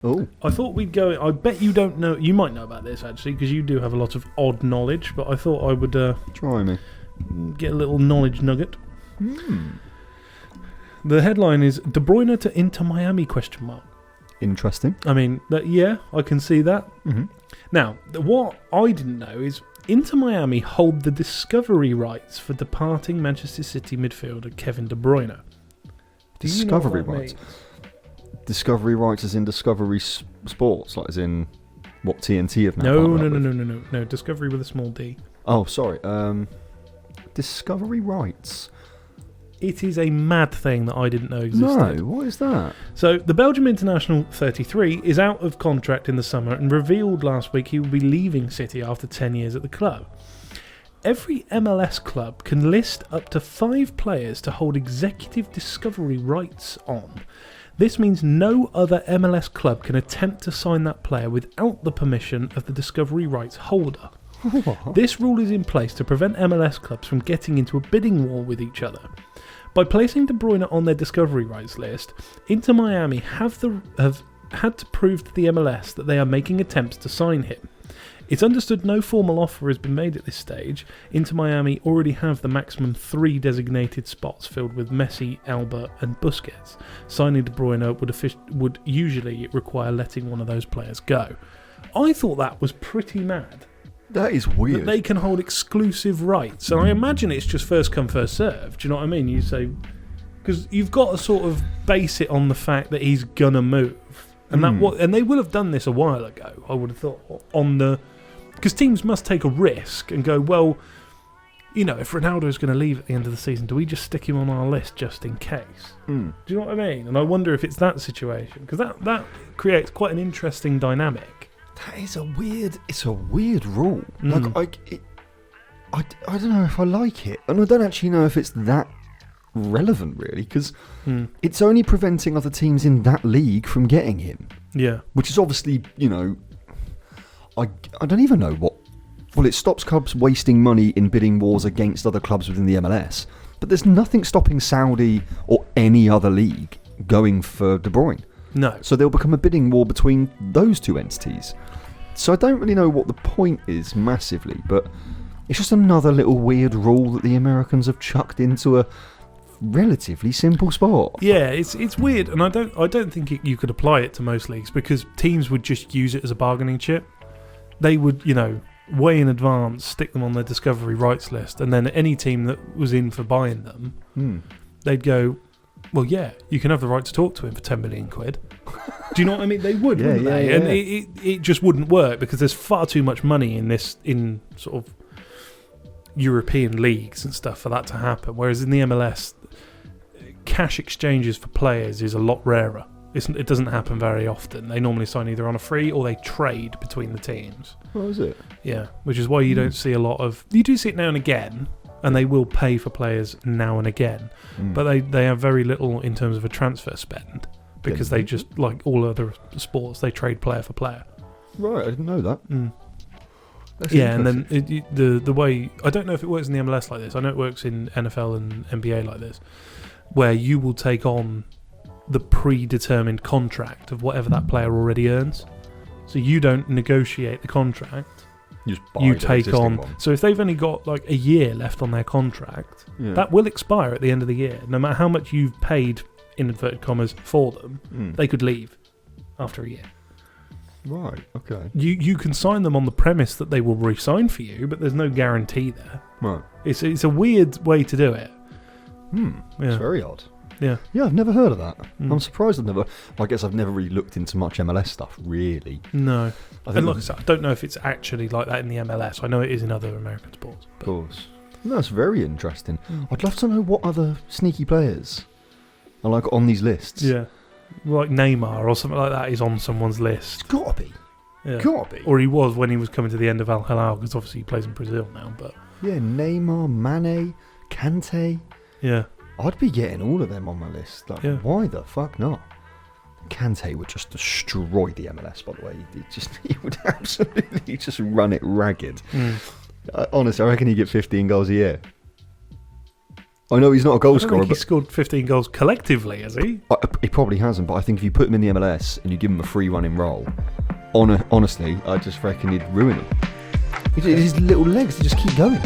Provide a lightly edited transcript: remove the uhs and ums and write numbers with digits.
Oh, I thought we'd go. I bet you don't know. You might know about this actually, because you do have a lot of odd knowledge. But I thought I would try me. get a little knowledge nugget. The headline is De Bruyne to Inter Miami ? Interesting. I mean, yeah, I can see that. Mm-hmm. Now, what I didn't know is Inter Miami hold the discovery rights for departing Manchester City midfielder Kevin De Bruyne. Discovery rights? Discovery rights as in Discovery Sports, like as in what TNT have now No. Discovery with a small d. Oh, sorry. Discovery rights. It is a mad thing that I didn't know existed. No, what is that? So, the Belgium international, 33, is out of contract in the summer and revealed last week he will be leaving City after 10 years at the club. Every MLS club can list up to 5 players to hold executive discovery rights on. This means no other MLS club can attempt to sign that player without the permission of the discovery rights holder. What? This rule is in place to prevent MLS clubs from getting into a bidding war with each other. By placing De Bruyne on their discovery rights list, Inter Miami have had to prove to the MLS that they are making attempts to sign him. It's understood no formal offer has been made at this stage. Inter Miami already have the maximum 3 designated spots filled with Messi, Alba and Busquets. Signing De Bruyne would usually require letting one of those players go. I thought that was pretty mad. That is weird. That they can hold exclusive rights. And I imagine it's just first come, first serve. Do you know what I mean? You say... Because you've got to sort of base it on the fact that he's going to move. And and they will have done this a while ago, I would have thought. Because teams must take a risk and go, well, you know, if Ronaldo's going to leave at the end of the season, do we just stick him on our list just in case? Do you know what I mean? And I wonder if it's that situation. Because that creates quite an interesting dynamic. That is it's a weird rule. Like, I don't know if I like it. And I don't actually know if it's that relevant, really, because it's only preventing other teams in that league from getting him. Yeah. Which is obviously, you know, I don't even know what... Well, it stops clubs wasting money in bidding wars against other clubs within the MLS. But there's nothing stopping Saudi or any other league going for De Bruyne. No. So there'll become a bidding war between those two entities. So I don't really know what the point is massively, but it's just another little weird rule that the Americans have chucked into a relatively simple sport. Yeah, it's weird, and I don't think you could apply it to most leagues because teams would just use it as a bargaining chip. They would, you know, way in advance stick them on their discovery rights list, and then any team that was in for buying them, they'd go, well, yeah, you can have the right to talk to him for 10 million quid. Do you know what I mean? They would, wouldn't they? Yeah. And it just wouldn't work because there's far too much money in sort of European leagues and stuff for that to happen. Whereas in the MLS, cash exchanges for players is a lot rarer. It doesn't happen very often. They normally sign either on a free or they trade between the teams. Oh, is it? Yeah, which is why you don't see a lot of... You do see it now and again, and they will pay for players now and again. But they have very little in terms of a transfer spend because they just, like all other sports, they trade player for player. Right, I didn't know that. Yeah, and then the way... I don't know if it works in the MLS like this. I know it works in NFL and NBA like this, where you will take on the predetermined contract of whatever that player already earns. So you don't negotiate the contract. You take on... One. So if they've only got like a year left on their contract, that will expire at the end of the year. No matter how much you've paid, in inverted commas, for them, they could leave after a year. Right, okay. You can sign them on the premise that they will re-sign for you, but there's no guarantee there. Right. It's a weird way to do it. Yeah. It's very odd. Yeah. Yeah, I've never heard of that. I'm surprised I guess I've never really looked into much MLS stuff, really. No. And like I said, I don't know if it's actually like that in the MLS. I know it is in other American sports. Of course. That's very interesting. I'd love to know what other sneaky players are like on these lists. Yeah. Like Neymar or something like that is on someone's list. It's gotta be. Yeah. Gotta be. Or he was when he was coming to the end of Al Hilal, because obviously he plays in Brazil now. But yeah, Neymar, Mane, Kante. Yeah. I'd be getting all of them on my list. Like, why the fuck not? Kante would just destroy the MLS, by the way. He would absolutely just run it ragged. Honestly, I reckon he'd get 15 goals a year. I know he's not a goal I don't scorer, think he but scored 15 goals collectively, has he? he probably hasn't. But I think if you put him in the MLS and you give him a free running role, honestly, I just reckon he'd ruin him. His little legs, they just keep going.